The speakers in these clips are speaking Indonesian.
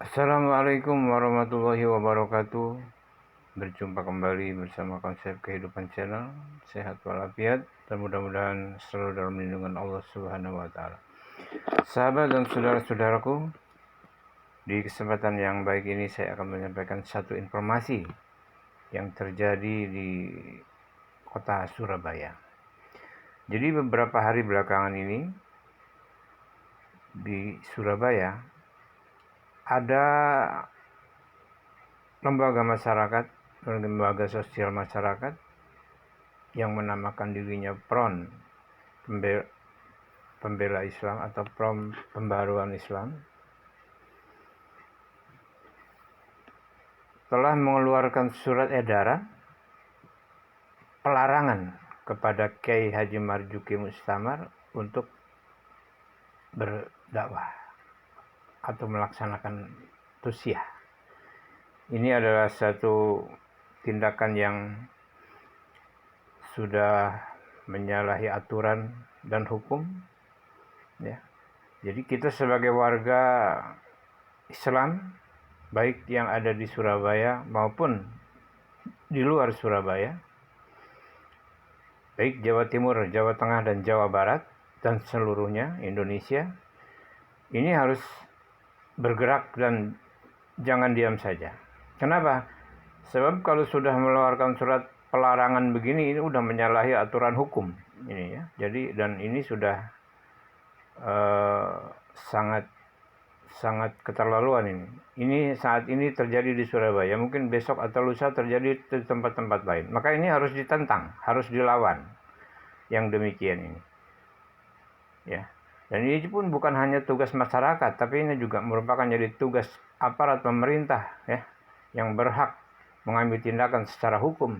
Assalamualaikum warahmatullahi wabarakatuh. Berjumpa kembali bersama konsep kehidupan channel, sehat walafiat dan mudah-mudahan selalu dalam lindungan Allah Subhanahu wa taala. Sahabat dan saudara-saudaraku, di kesempatan yang baik ini saya akan menyampaikan satu informasi yang terjadi di kota Surabaya. Jadi beberapa hari belakangan ini di Surabaya ada lembaga masyarakat, lembaga sosial masyarakat yang menamakan dirinya PRON, Pembela Islam atau PRON Pembaruan Islam, telah mengeluarkan surat edaran pelarangan kepada Kiai Haji Marzuki Mustamar untuk berdakwah atau melaksanakan tausiah. Ini adalah satu tindakan yang sudah menyalahi aturan dan hukum, ya. Jadi kita sebagai warga Islam, baik yang ada di Surabaya maupun di luar Surabaya, baik Jawa Timur, Jawa Tengah, dan Jawa Barat, dan seluruhnya Indonesia, ini harus bergerak dan jangan diam saja. Kenapa? Sebab kalau sudah mengeluarkan surat pelarangan begini, ini sudah menyalahi aturan hukum ini, ya. Jadi dan ini sudah sangat keterlaluan ini. Ini saat ini terjadi di Surabaya, mungkin besok atau lusa terjadi di tempat-tempat lain. Maka ini harus ditentang, harus dilawan yang demikian ini, ya. Dan ini pun bukan hanya tugas masyarakat, tapi ini juga merupakan jadi tugas aparat pemerintah, ya, yang berhak mengambil tindakan secara hukum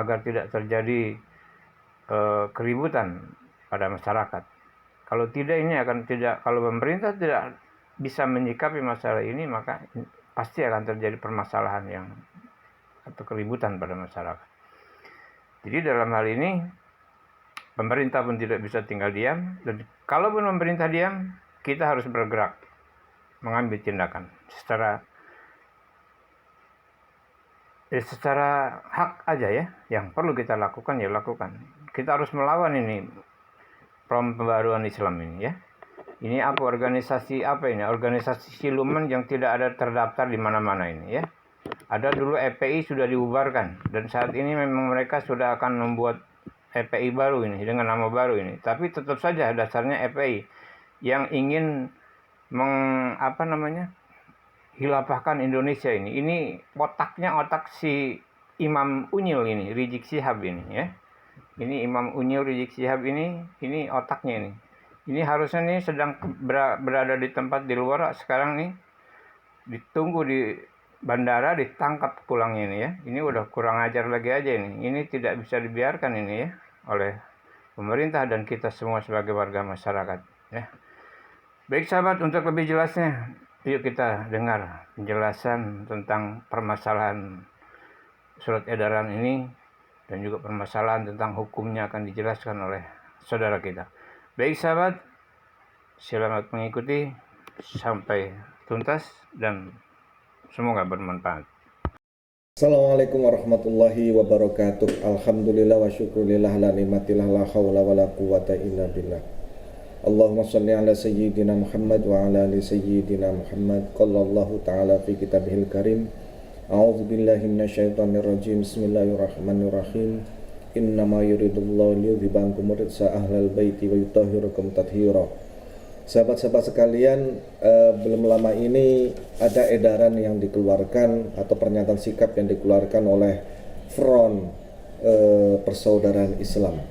agar tidak terjadi keributan pada masyarakat. Kalau tidak, kalau pemerintah tidak bisa menyikapi masalah ini, maka pasti akan terjadi permasalahan atau keributan pada masyarakat. Jadi dalam hal ini pemerintah pun tidak bisa tinggal diam, dan kalaupun pemerintah diam, kita harus bergerak mengambil tindakan secara hak aja, ya. Yang perlu kita lakukan, ya lakukan. Kita harus melawan ini pembaruan Islam ini, ya. Ini organisasi apa ini? Organisasi siluman yang tidak ada terdaftar di mana-mana ini, ya. Ada dulu EPI sudah dibubarkan, dan saat ini memang mereka sudah akan membuat EPI baru ini dengan nama baru ini. Tapi tetap saja dasarnya EPI yang ingin hilafahkan Indonesia ini. Ini otak si Imam Unyil ini, Rizik Syihab ini, ya. Ini Imam Unyil Rizik Syihab ini otaknya ini. Ini harusnya nih sedang berada di tempat di luar, sekarang nih ditunggu di bandara, ditangkap pulangnya ini, ya. Ini udah kurang ajar lagi aja ini. Ini tidak bisa dibiarkan ini, ya, oleh pemerintah dan kita semua sebagai warga masyarakat, ya. Baik sahabat, untuk lebih jelasnya, yuk kita dengar penjelasan tentang permasalahan surat edaran ini dan juga permasalahan tentang hukumnya akan dijelaskan oleh saudara kita. Baik sahabat, selamat mengikuti sampai tuntas dan semoga bermanfaat. Assalamualaikum warahmatullahi wabarakatuh. Alhamdulillah wa syukurillah la nikmatillah la hawla wa la quwata illa billah. Allahumma salli ala sayyidina Muhammad wa ala ali sayyidina Muhammad. Qala Allah ta'ala fi kitabihil karim. A'udzu billahi minasyaitonir rajim. Bismillahirrahmanirrahim. Innama yuridullahu liyudhiba ankum rijsa ahlal baiti wa yutahhirakum tathira. Sahabat-sahabat sekalian, belum lama ini ada edaran yang dikeluarkan atau pernyataan sikap yang dikeluarkan oleh Front Persaudaraan Islam.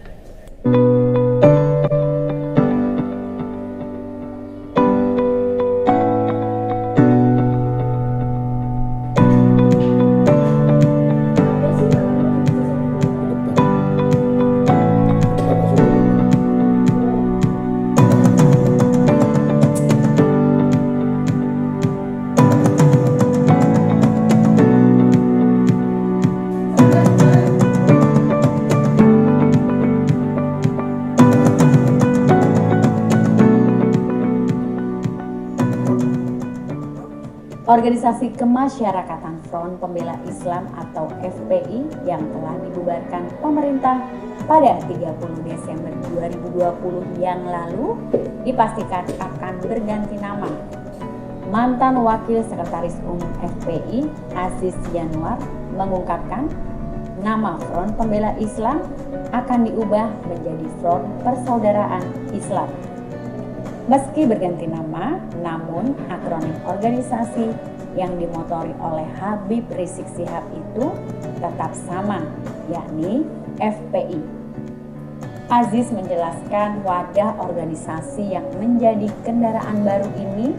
Organisasi Kemasyarakatan Front Pembela Islam atau FPI yang telah dibubarkan pemerintah pada 30 Desember 2020 yang lalu dipastikan akan berganti nama. Mantan Wakil Sekretaris Umum FPI Aziz Yanuar mengungkapkan nama Front Pembela Islam akan diubah menjadi Front Persaudaraan Islam. Meski berganti nama, namun akronim organisasi yang dimotori oleh Habib Rizik Syihab itu tetap sama, yakni FPI. Aziz menjelaskan wadah organisasi yang menjadi kendaraan baru ini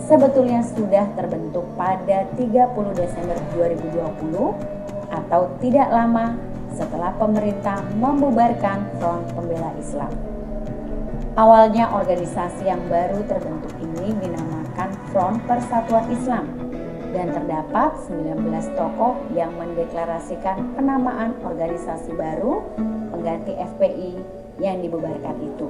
sebetulnya sudah terbentuk pada 30 Desember 2020 atau tidak lama setelah pemerintah membubarkan Front Pembela Islam. Awalnya organisasi yang baru terbentuk ini dinamakan Front Persatuan Islam dan terdapat 19 tokoh yang mendeklarasikan penamaan organisasi baru pengganti FPI yang dibubarkan itu.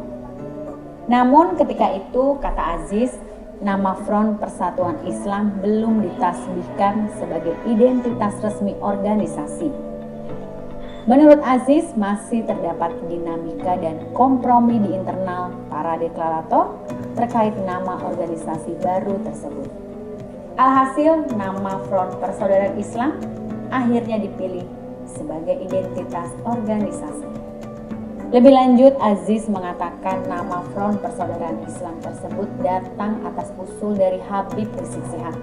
Namun ketika itu, kata Aziz, nama Front Persatuan Islam belum ditasbihkan sebagai identitas resmi organisasi. Menurut Aziz, masih terdapat dinamika dan kompromi di internal para deklarator terkait nama organisasi baru tersebut. Alhasil, nama Front Persaudaraan Islam akhirnya dipilih sebagai identitas organisasi. Lebih lanjut, Aziz mengatakan nama Front Persaudaraan Islam tersebut datang atas usul dari Habib Rizik Syihab.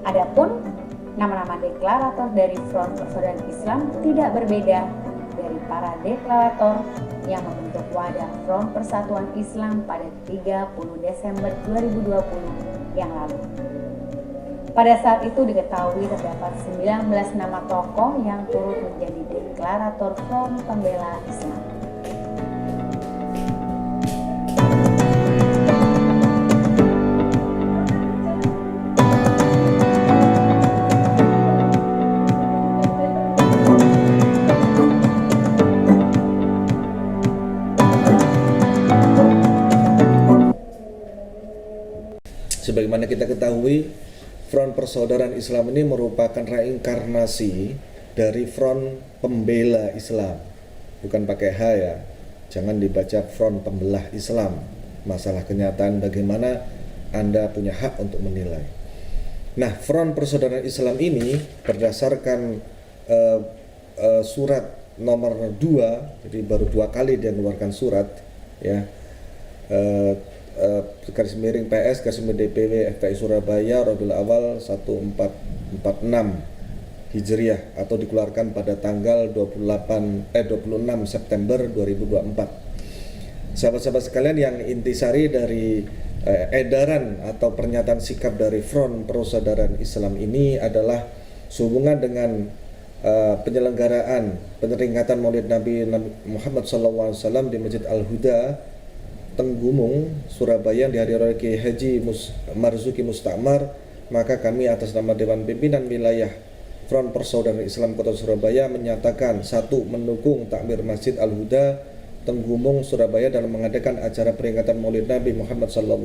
Adapun nama-nama deklarator dari Front Persaudaraan Islam tidak berbeda dari para deklarator yang membentuk wadah Front Persatuan Islam pada 30 Desember 2020 yang lalu. Pada saat itu diketahui terdapat 19 nama tokoh yang turut menjadi deklarator Front Pembela Islam. Sebagaimana kita ketahui, Front Persaudaraan Islam ini merupakan reinkarnasi dari Front Pembela Islam. Bukan pakai H ya, jangan dibaca Front Pembelah Islam. Masalah kenyataan bagaimana Anda punya hak untuk menilai. Nah, Front Persaudaraan Islam ini berdasarkan surat nomor 2, jadi baru 2 kali dia mengeluarkan surat ya, garis miring PS garis miring DPW FPI Surabaya Rabiul Awal 1446 Hijriah atau dikeluarkan pada tanggal 26 September 2024. Sahabat-sahabat sekalian, yang intisari dari edaran atau pernyataan sikap dari Front Persaudaraan Islam ini adalah sehubungan dengan penyelenggaraan peringatan Maulid Nabi Muhammad SAW di Masjid Al-Huda Tenggumung, Surabaya yang dihadiri oleh Kiai Haji Marzuki Mustamar, maka kami atas nama Dewan Pimpinan Wilayah Front Persaudaraan Islam Kota Surabaya menyatakan: 1. Mendukung takmir Masjid Al-Huda Tenggumung, Surabaya dalam mengadakan acara peringatan Maulid Nabi Muhammad SAW.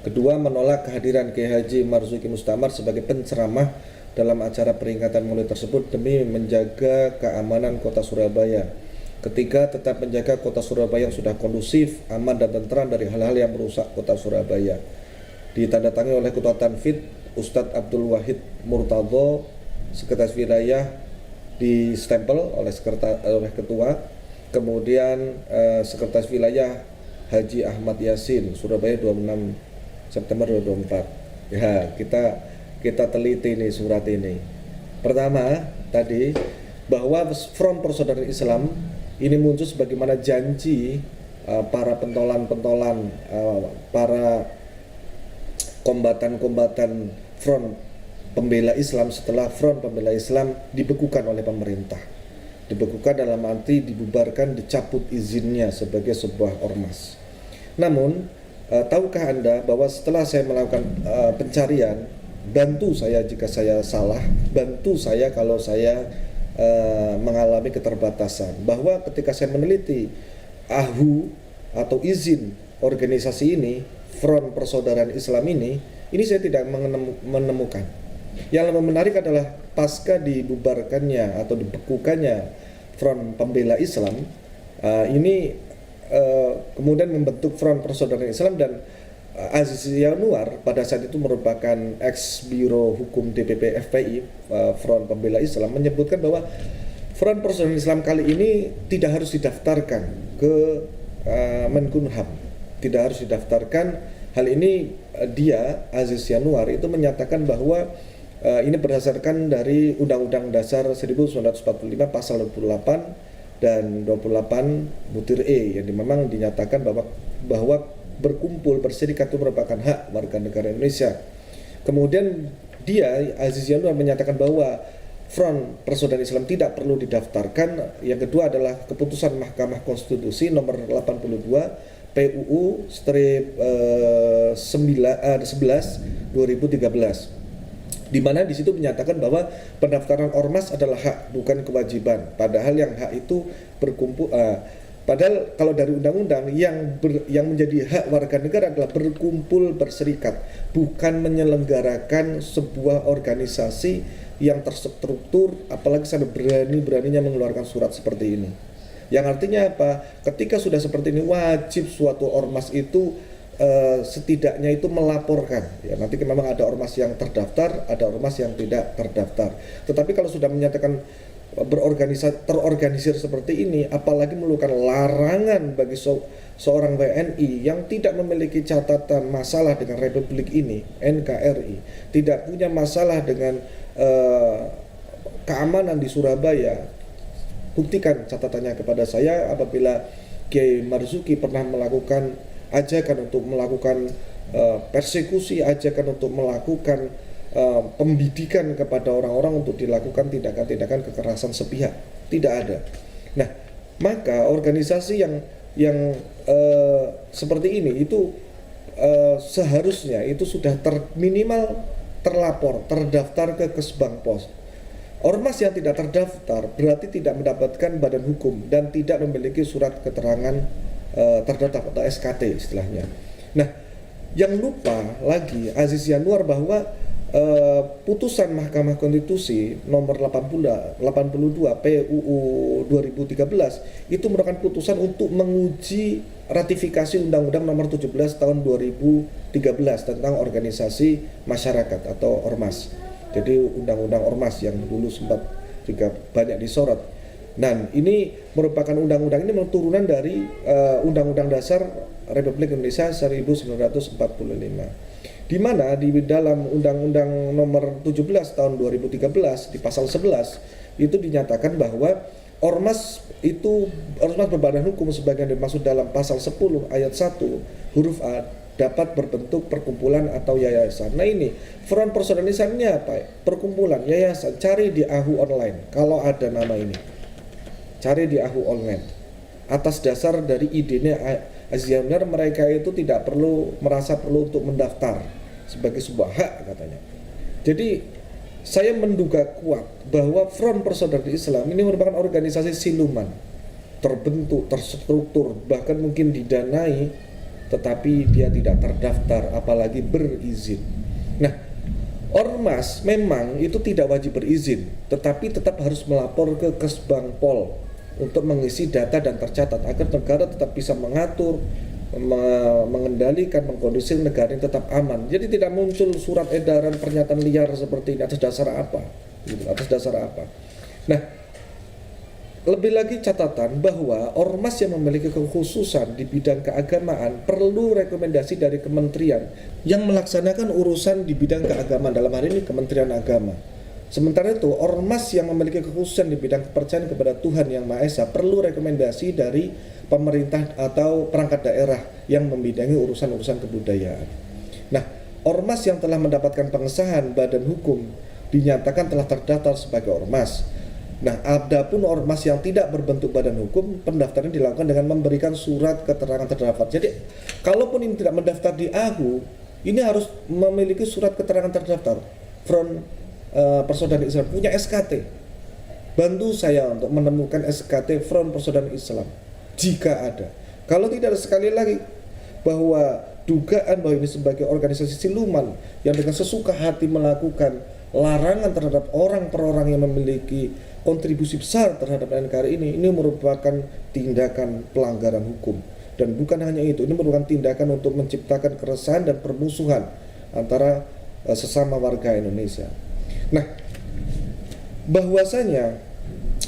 2. Menolak kehadiran Kiai Haji Marzuki Mustamar sebagai penceramah dalam acara peringatan Maulid tersebut demi menjaga keamanan Kota Surabaya. 3. Tetap menjaga Kota Surabaya yang sudah kondusif, aman dan tentram dari hal-hal yang merusak Kota Surabaya. Ditandatangani oleh Ketua Tanfid Ustadz Abdul Wahid Murtadho, Sekretaris Wilayah, distempel oleh Ketua. Kemudian Sekretaris Wilayah Haji Ahmad Yasin, Surabaya 26 September 2024. Ya, kita teliti nih surat ini. Pertama tadi, bahwa Front Persaudaraan Islam ini muncul sebagaimana janji para pentolan-pentolan, para kombatan-kombatan Front Pembela Islam setelah Front Pembela Islam dibekukan oleh pemerintah. Dibekukan dalam arti dibubarkan, dicabut izinnya sebagai sebuah ormas. Namun, tahukah Anda bahwa setelah saya melakukan pencarian, bantu saya jika saya salah, bantu saya kalau saya mengalami keterbatasan, bahwa ketika saya meneliti AHU atau izin organisasi ini, Front Persaudaraan Islam ini Ini saya tidak menemukan. Yang lebih menarik adalah pasca dibubarkannya atau dibekukannya Front Pembela Islam, ini kemudian membentuk Front Persaudaraan Islam, dan Aziz Yanuar pada saat itu merupakan ex Biro Hukum DPP FPI, Front Pembela Islam, menyebutkan bahwa Front Persaudaraan Islam kali ini tidak harus didaftarkan ke Menkumham, tidak harus didaftarkan. Hal ini dia, Aziz Yanuar, itu menyatakan bahwa ini berdasarkan dari Undang-Undang Dasar 1945 pasal 28 dan 28 butir E, yang memang dinyatakan bahwa berkumpul berserikat itu merupakan hak warga negara Indonesia. Kemudian dia, Aziz Yanuar, menyatakan bahwa Front Persaudaraan Islam tidak perlu didaftarkan. Yang kedua adalah keputusan Mahkamah Konstitusi nomor 82 PUU strip 11 2013, di mana di situ menyatakan bahwa pendaftaran ormas adalah hak, bukan kewajiban. Padahal yang hak itu berkumpul. Padahal kalau dari undang-undang yang menjadi hak warga negara adalah berkumpul berserikat, bukan menyelenggarakan sebuah organisasi yang terstruktur, apalagi sampai berani-beraninya mengeluarkan surat seperti ini. Yang artinya apa? Ketika sudah seperti ini, wajib suatu ormas itu setidaknya itu melaporkan. Ya, nanti memang ada ormas yang terdaftar, ada ormas yang tidak terdaftar. Tetapi kalau sudah menyatakan terorganisir seperti ini, apalagi melakukan larangan bagi seorang WNI yang tidak memiliki catatan masalah dengan Republik ini, NKRI, tidak punya masalah dengan keamanan di Surabaya. Buktikan catatannya kepada saya apabila Kiai Marzuki pernah melakukan ajakan untuk melakukan persekusi, ajakan untuk melakukan pembidikan kepada orang-orang untuk dilakukan tindakan-tindakan kekerasan sepihak. Tidak ada. Nah, maka organisasi yang seperti ini itu seharusnya itu sudah minimal terlapor, terdaftar ke Kesbangpos. Ormas yang tidak terdaftar berarti tidak mendapatkan badan hukum dan tidak memiliki surat keterangan terdaftar atau SKT istilahnya. Nah, yang lupa lagi Aziz Yanuar bahwa putusan Mahkamah Konstitusi nomor 82 PUU 2013 itu merupakan putusan untuk menguji ratifikasi Undang-Undang nomor 17 tahun 2013 tentang organisasi masyarakat atau ormas. Jadi Undang-Undang Ormas yang dulu sempat juga banyak disorot. Nah, ini merupakan undang-undang ini turunan dari Undang-Undang Dasar Republik Indonesia 1945. Di mana di dalam Undang-Undang nomor 17 tahun 2013 di pasal 11 itu dinyatakan bahwa ormas berbadan hukum sebagaimana dimaksud dalam pasal 10 ayat 1 huruf A dapat berbentuk perkumpulan atau yayasan. Nah, ini Front Persaudaraan Islam ini apa? Perkumpulan, yayasan. Cari di AHU online kalau ada nama ini. Cari di AHU online. Atas dasar dari idenya Aziz Yanuar, mereka itu tidak merasa perlu untuk mendaftar sebagai sebuah hak katanya. Jadi saya menduga kuat bahwa Front Persaudaraan Islam ini merupakan organisasi siluman, terbentuk, terstruktur, bahkan mungkin didanai, tetapi dia tidak terdaftar apalagi berizin. Nah, ormas memang itu tidak wajib berizin, tetapi tetap harus melapor ke Kesbangpol untuk mengisi data dan tercatat agar negara tetap bisa mengatur, mengendalikan, mengkondisi negara yang tetap aman. Jadi tidak muncul surat edaran pernyataan liar seperti ini atas dasar apa? Atas dasar apa? Nah, lebih lagi catatan bahwa ormas yang memiliki kekhususan di bidang keagamaan perlu rekomendasi dari kementerian yang melaksanakan urusan di bidang keagamaan, dalam hal ini Kementerian Agama. Sementara itu, ormas yang memiliki kekhususan di bidang kepercayaan kepada Tuhan Yang Maha Esa perlu rekomendasi dari pemerintah atau perangkat daerah yang membidangi urusan-urusan kebudayaan. Nah, ormas yang telah mendapatkan pengesahan badan hukum dinyatakan telah terdaftar sebagai ormas. Nah, adapun ormas yang tidak berbentuk badan hukum, pendaftaran dilakukan dengan memberikan surat keterangan terdaftar. Jadi, kalaupun ini tidak mendaftar di AHU, ini harus memiliki surat keterangan terdaftar. Front Persaudaraan Islam punya SKT. Bantu saya untuk menemukan SKT Front Persaudaraan Islam jika ada. Kalau tidak, sekali lagi bahwa dugaan bahwa ini sebagai organisasi siluman yang dengan sesuka hati melakukan larangan terhadap orang per orang yang memiliki kontribusi besar terhadap NKRI ini merupakan tindakan pelanggaran hukum. Dan bukan hanya itu, ini merupakan tindakan untuk menciptakan keresahan dan permusuhan antara sesama warga Indonesia. Nah, bahwasanya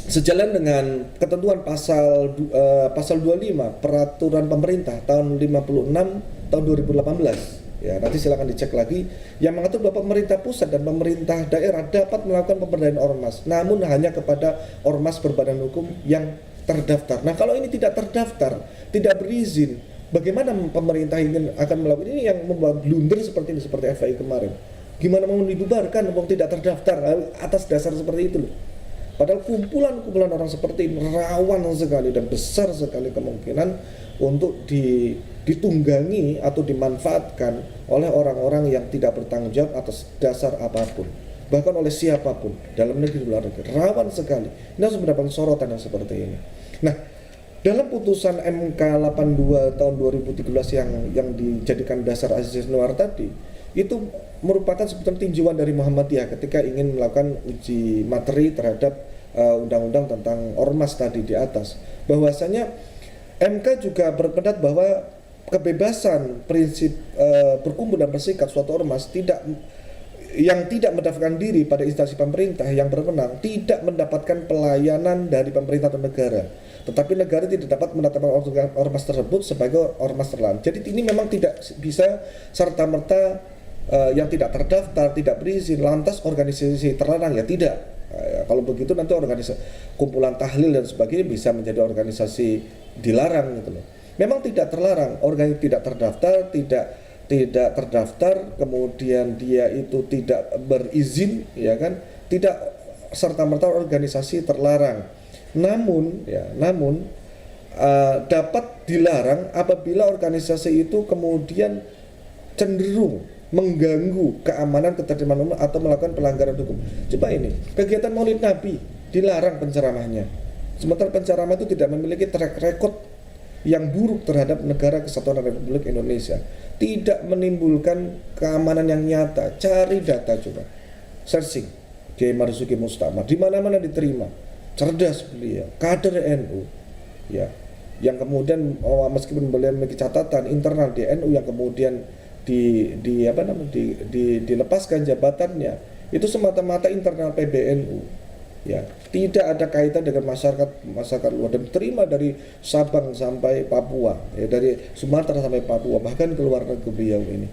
sejalan dengan ketentuan pasal 25 Peraturan Pemerintah tahun 56 tahun 2018, ya nanti silakan dicek lagi, yang mengatur bahwa pemerintah pusat dan pemerintah daerah dapat melakukan pemberdayaan ormas, namun hanya kepada ormas berbadan hukum yang terdaftar. Nah, kalau ini tidak terdaftar, tidak berizin, bagaimana pemerintah ingin akan melakukan ini yang membuat blunder seperti ini, seperti FPI kemarin? Gimana mau dibubarkan wong tidak terdaftar atas dasar seperti itu loh. Padahal kumpulan-kumpulan orang seperti ini rawan sekali dan besar sekali kemungkinan untuk ditunggangi atau dimanfaatkan oleh orang-orang yang tidak bertanggung jawab atas dasar apapun, bahkan oleh siapapun, dalam negeri luar negeri. Rawan sekali. Ini harus mendapatkan sorotan yang seperti ini. Nah, dalam putusan MK 82 tahun 2013 yang dijadikan dasar Aziz Anwar tadi, itu merupakan sebetulnya tinjauan dari Muhammadiyah ketika ingin melakukan uji materi terhadap undang-undang tentang ormas tadi di atas. Bahwasanya MK juga berpendapat bahwa kebebasan prinsip berkumpul dan bersikap suatu ormas yang tidak mendaftarkan diri pada instansi pemerintah yang berwenang tidak mendapatkan pelayanan dari pemerintah atau negara, tetapi negara tidak dapat menetapkan ormas tersebut sebagai ormas terlarang. Jadi ini memang tidak bisa serta-merta yang tidak terdaftar, tidak berizin, lantas organisasi terlarang, ya tidak. Kalau begitu nanti organisasi kumpulan tahlil dan sebagainya bisa menjadi organisasi dilarang gitu loh. Memang tidak terlarang, organisasi tidak terdaftar, tidak terdaftar, kemudian dia itu tidak berizin, ya kan, tidak serta-merta organisasi terlarang. Namun dapat dilarang apabila organisasi itu kemudian cenderung mengganggu keamanan ketertiban umum atau melakukan pelanggaran hukum. Coba ini, kegiatan Maulid Nabi dilarang penceramahnya, sementara penceramah itu tidak memiliki track record yang buruk terhadap negara kesatuan Republik Indonesia, tidak menimbulkan keamanan yang nyata. Cari data, coba searching Kiai Marzuki Mustamar, di mana-mana diterima, cerdas beliau, kader NU, ya, yang kemudian meskipun beliau memiliki catatan internal di NU yang kemudian dilepaskan jabatannya, itu semata-mata internal PBNU, ya, tidak ada kaitan dengan masyarakat luar, dan terima dari Sabang sampai Papua, ya, dari Sumatera sampai Papua, bahkan keluar negeri beliau ini.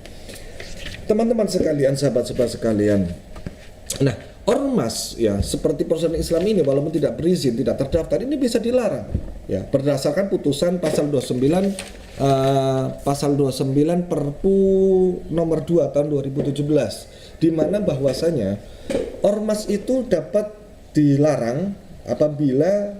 Teman-teman sekalian, sahabat-sahabat sekalian, nah, ormas ya seperti Persatuan Islam ini walaupun tidak berizin, tidak terdaftar, ini bisa dilarang, ya, berdasarkan putusan pasal 29 Perpu nomor 2 tahun 2017, di mana bahwasanya ormas itu dapat dilarang apabila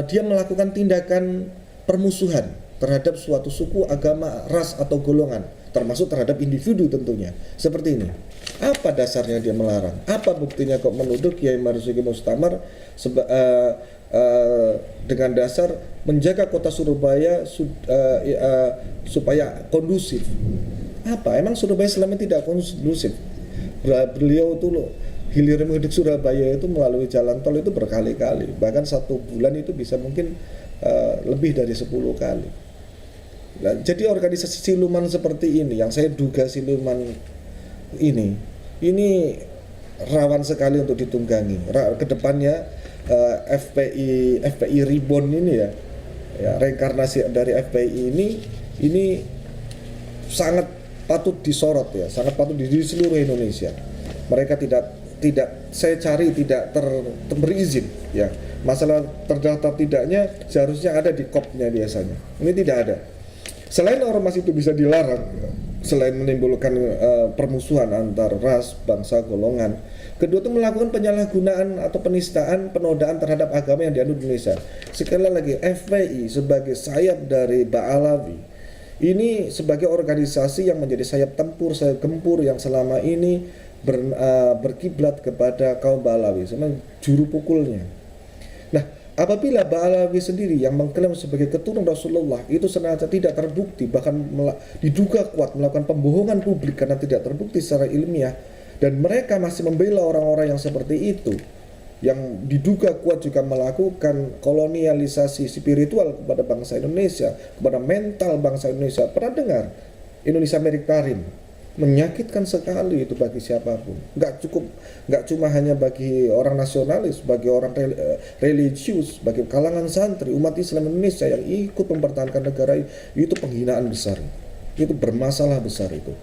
dia melakukan tindakan permusuhan terhadap suatu suku, agama, ras atau golongan, termasuk terhadap individu tentunya. Seperti ini. Apa dasarnya dia melarang? Apa buktinya kok menuduh Kiai Marzuki Mustamar dengan dasar menjaga kota Surabaya supaya kondusif? Apa? Emang Surabaya selama ini tidak kondusif? Beliau itu loh, hilir mudik Surabaya itu melalui jalan tol itu berkali-kali, bahkan satu bulan itu bisa mungkin lebih dari 10 kali. Nah, jadi organisasi siluman seperti ini, yang saya duga siluman ini rawan sekali untuk ditunggangi. Kedepannya FPI Reborn ini ya, reinkarnasi dari FPI ini sangat patut disorot ya, sangat patut di seluruh Indonesia. Mereka tidak saya cari tidak berizin ya. Masalah terdaftar tidaknya seharusnya ada di KOP-nya biasanya. Ini tidak ada. Selain ormas itu bisa dilarang, selain menimbulkan permusuhan antar ras, bangsa, golongan, kedua itu melakukan penyalahgunaan atau penistaan, penodaan terhadap agama yang dianut Indonesia. Sekali lagi, FPI sebagai sayap dari Ba'alawi, ini sebagai organisasi yang menjadi sayap tempur, sayap gempur yang selama ini berkiblat kepada kaum Ba'alawi, sebenarnya juru pukulnya. Nah, Apabila Ba'alawi sendiri yang mengklaim sebagai keturunan Rasulullah itu sengaja tidak terbukti, bahkan diduga kuat melakukan pembohongan publik karena tidak terbukti secara ilmiah, dan mereka masih membela orang-orang yang seperti itu, yang diduga kuat juga melakukan kolonialisasi spiritual kepada bangsa Indonesia, kepada mental bangsa Indonesia. Pernah dengar Indonesia Meriktarim? Menyakitkan sekali itu bagi siapapun. Nggak cuma hanya bagi orang nasionalis, bagi orang religius, bagi kalangan santri umat Islam Indonesia yang ikut mempertahankan negara itu penghinaan besar. Itu bermasalah besar itu.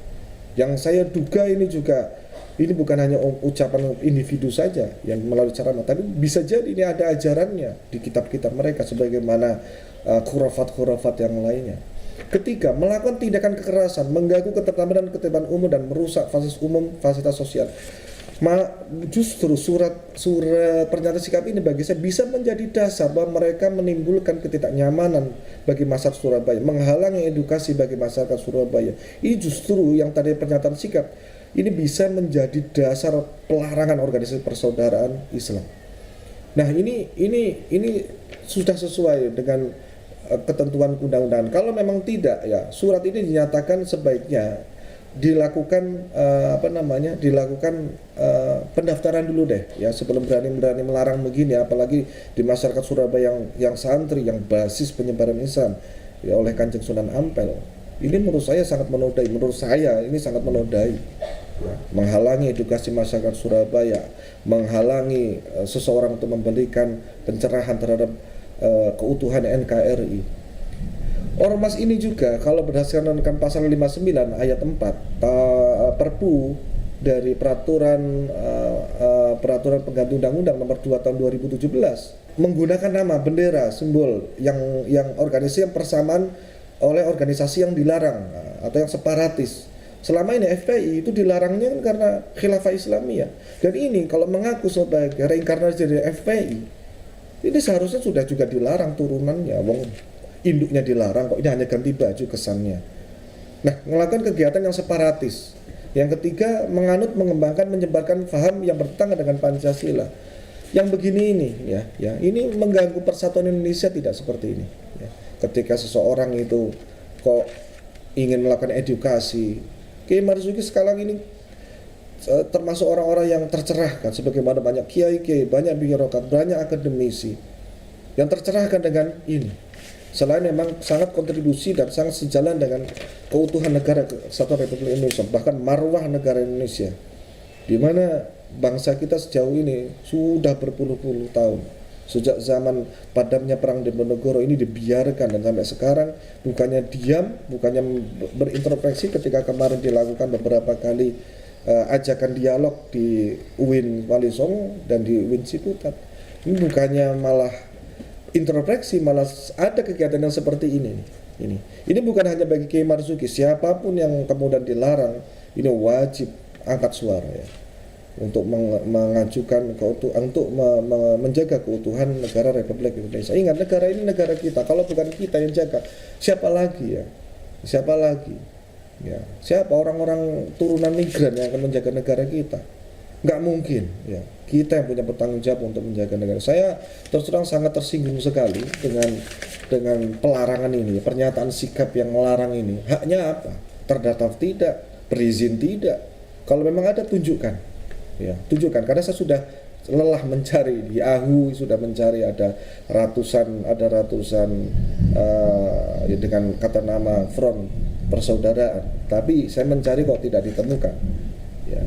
Yang saya duga ini juga, ini bukan hanya ucapan individu saja yang melalui ceramah, tapi bisa jadi ini ada ajarannya di kitab-kitab mereka sebagaimana khurafat-khurafat yang lainnya. Ketiga, melakukan tindakan kekerasan, mengganggu ketertiban dan ketertiban umum dan merusak fasilitas umum, fasilitas sosial. Justru surat pernyataan sikap ini bagi saya bisa menjadi dasar bahwa mereka menimbulkan ketidaknyamanan bagi masyarakat Surabaya, menghalangi edukasi bagi masyarakat Surabaya. Ini justru yang tadi pernyataan sikap ini bisa menjadi dasar pelarangan organisasi persaudaraan Islam. Nah, ini sudah sesuai dengan ketentuan undang-undangan. Kalau memang tidak, ya surat ini dinyatakan sebaiknya dilakukan pendaftaran dulu deh, ya sebelum berani melarang begini, apalagi di masyarakat Surabaya yang santri, yang basis penyebaran Islam ya oleh Kanjeng Sunan Ampel. Ini menurut saya sangat menodai. Ya, menghalangi edukasi masyarakat Surabaya, menghalangi seseorang untuk memberikan pencerahan terhadap keutuhan NKRI. Ormas ini juga kalau berdasarkan pasal 59 ayat 4 Perpu dari peraturan pengganti Undang-Undang nomor 2 tahun 2017 menggunakan nama, bendera, simbol yang organisasi yang persamaan oleh organisasi yang dilarang atau yang separatis. Selama ini FPI itu dilarangnya kan karena khilafah Islamiyah. Dan ini kalau mengaku sebagai reinkarnasi dari FPI, ini seharusnya sudah juga dilarang turunannya. Wong induknya dilarang, kok ini hanya ganti baju kesannya. Nah, melakukan kegiatan yang separatis. Yang ketiga, mengembangkan, menyebarkan paham yang bertentangan dengan Pancasila. Yang begini ini, ya, ini mengganggu persatuan Indonesia tidak seperti ini. Ya. Ketika seseorang itu kok ingin melakukan edukasi, Kiai Marzuki sekarang ini termasuk orang-orang yang tercerahkan, sebagaimana banyak kiai-kiai, banyak birokrat, banyak akademisi yang tercerahkan dengan ini. Selain memang sangat kontribusi dan sangat sejalan dengan keutuhan negara Kesatuan Republik Indonesia, bahkan marwah negara Indonesia, di mana bangsa kita sejauh ini sudah berpuluh-puluh tahun, sejak zaman padamnya perang Diponegoro ini dibiarkan, dan sampai sekarang bukannya diam, bukannya berintrospeksi ketika kemarin dilakukan beberapa kali ajakan dialog di UIN Wali Songo dan di UIN Ciputat. Ini bukannya malah introspeksi, malah ada kegiatan yang seperti ini. Ini bukan hanya bagi Kiai Marzuki, siapapun yang kemudian dilarang, ini wajib angkat suara ya, untuk mengajukan untuk menjaga keutuhan negara Republik Indonesia. Ingat, negara ini negara kita. Kalau bukan kita yang jaga, siapa lagi ya? Siapa lagi? Ya, siapa orang-orang turunan migran yang akan menjaga negara kita? Nggak mungkin ya. Kita yang punya bertanggung jawab untuk menjaga negara. Saya terus terang sangat tersinggung sekali dengan pelarangan ini, pernyataan sikap yang melarang ini. Haknya apa? Terdaftar tidak, berizin tidak. Kalau memang ada, tunjukkan. Ya, tunjukkan, karena saya sudah lelah mencari di Yahoo, sudah mencari ada ratusan ya, dengan kata nama Front Persaudaraan, tapi saya mencari kok tidak ditemukan. Ya.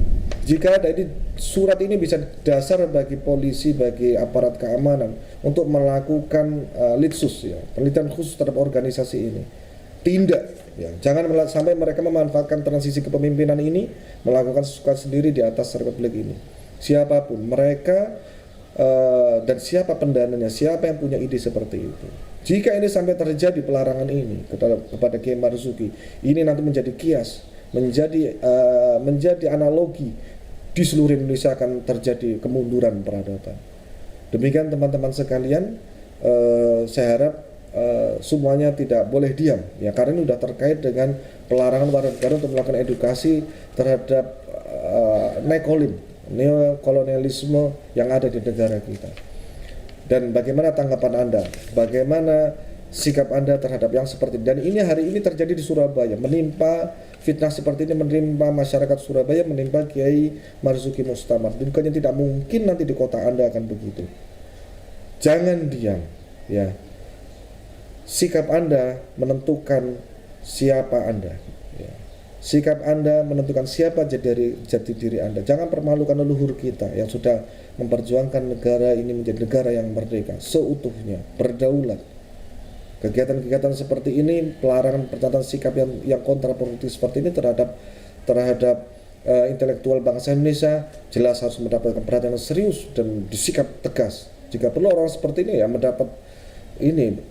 Jika ada ini, surat ini bisa dasar bagi polisi, bagi aparat keamanan untuk melakukan litsus ya, penelitian khusus terhadap organisasi ini. Tindak, ya, jangan sampai mereka memanfaatkan transisi kepemimpinan ini melakukan sesuatu sendiri di atas republik ini. Siapapun mereka dan siapa pendananya, siapa yang punya ide seperti itu. Jika ini sampai terjadi pelarangan ini kepada Kiai Marzuki, ini nanti menjadi kias, menjadi analogi di seluruh Indonesia akan terjadi kemunduran peradaban. Demikian teman-teman sekalian, saya harap semuanya tidak boleh diam ya, karena ini sudah terkait dengan pelarangan warga negara untuk melakukan edukasi terhadap neokolonialisme yang ada di negara kita. Dan bagaimana tanggapan Anda? Bagaimana sikap Anda terhadap yang seperti ini? Dan ini hari ini terjadi di Surabaya, menimpa fitnah seperti ini, menimpa masyarakat Surabaya, menimpa Kiai Marzuki Mustamar. Bukannya tidak mungkin nanti di kota Anda akan begitu. Jangan diam, ya. Sikap Anda menentukan siapa Anda. Ya. Sikap Anda menentukan siapa jati diri Anda. Jangan permalukan leluhur kita yang sudah memperjuangkan negara ini menjadi negara yang merdeka seutuhnya, berdaulat. Kegiatan-kegiatan seperti ini, pelarangan pernyataan sikap yang kontraproduktif seperti ini terhadap intelektual bangsa Indonesia jelas harus mendapatkan perhatian serius dan disikap tegas. Jika perlu orang seperti ini ya mendapat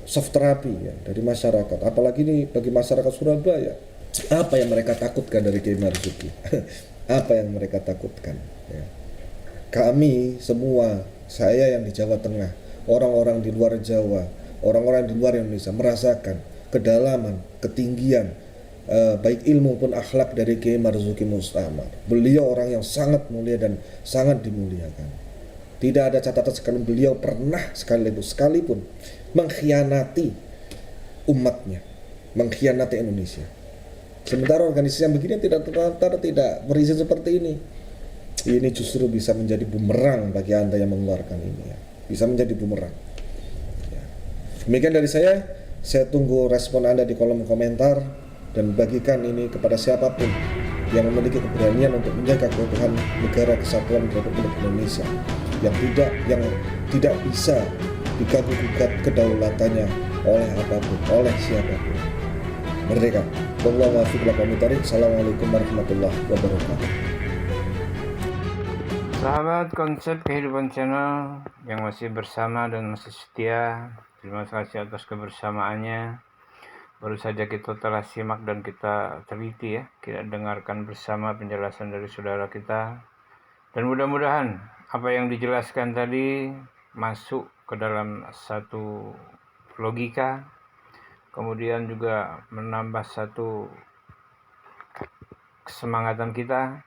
soft terapi ya dari masyarakat. Apalagi ini bagi masyarakat Surabaya. Apa yang mereka takutkan dari Kiai Marzuki? Apa yang mereka takutkan? Ya. Kami semua, saya yang di Jawa Tengah, orang-orang di luar Jawa, orang-orang di luar Indonesia merasakan kedalaman, ketinggian, baik ilmu pun akhlak dari Kiai Marzuki Mustamar. Beliau orang yang sangat mulia dan sangat dimuliakan. Tidak ada catatan sekalipun beliau pernah sekalipun mengkhianati umatnya, mengkhianati Indonesia. Sementara organisasi yang begini tidak terdaftar, tidak berizin seperti ini. Ini justru bisa menjadi bumerang bagi Anda yang mengeluarkan ini ya. Bisa menjadi bumerang. Ya. Demikian dari saya tunggu respon Anda di kolom komentar dan bagikan ini kepada siapapun yang memiliki keberanian untuk menjaga keutuhan negara kesatuan Republik Indonesia yang tidak bisa diganggu-gugat kedaulatannya oleh apapun, oleh siapapun. Merdeka. Wallahu a'lam. Assalamualaikum warahmatullahi wabarakatuh. Sahabat Konsep Kehidupan Channel yang masih bersama dan masih setia, terima kasih atas kebersamaannya. Baru saja kita telah simak dan kita teliti ya, kita dengarkan bersama penjelasan dari saudara kita. Dan mudah-mudahan apa yang dijelaskan tadi masuk ke dalam satu logika, kemudian juga menambah satu kesemangatan kita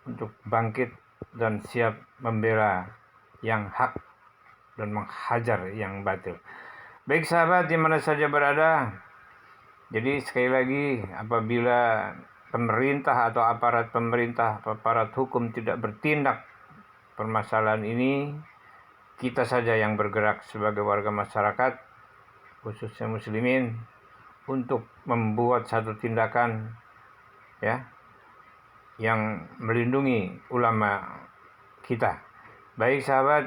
untuk bangkit dan siap membela yang hak dan menghajar yang batil. Baik sahabat di mana saja berada, jadi sekali lagi apabila pemerintah atau aparat pemerintah, aparat hukum tidak bertindak permasalahan ini, kita saja yang bergerak sebagai warga masyarakat, khususnya muslimin, untuk membuat satu tindakan ya yang melindungi ulama kita. Baik sahabat,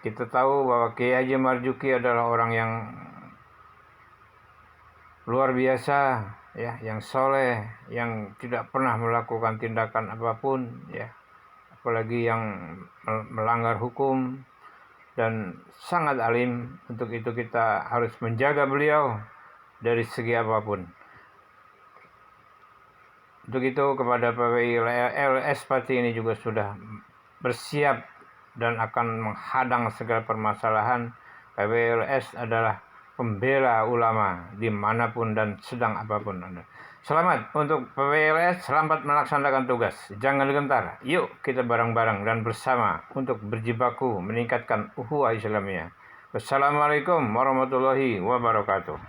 kita tahu bahwa Kiai Haji Marzuki adalah orang yang luar biasa ya, yang soleh, yang tidak pernah melakukan tindakan apapun ya, apalagi yang melanggar hukum, dan sangat alim. Untuk itu kita harus menjaga beliau dari segi apapun. Untuk itu kepada PWI-LS Pati ini juga sudah bersiap dan akan menghadang segala permasalahan. PWI-LS adalah pembela ulama dimanapun dan sedang apapun Anda. Selamat untuk PWI-LS, selamat melaksanakan tugas. Jangan gentar, yuk kita bareng-bareng dan bersama untuk berjibaku meningkatkan ukhuwah Islamiyah. Wassalamualaikum warahmatullahi wabarakatuh.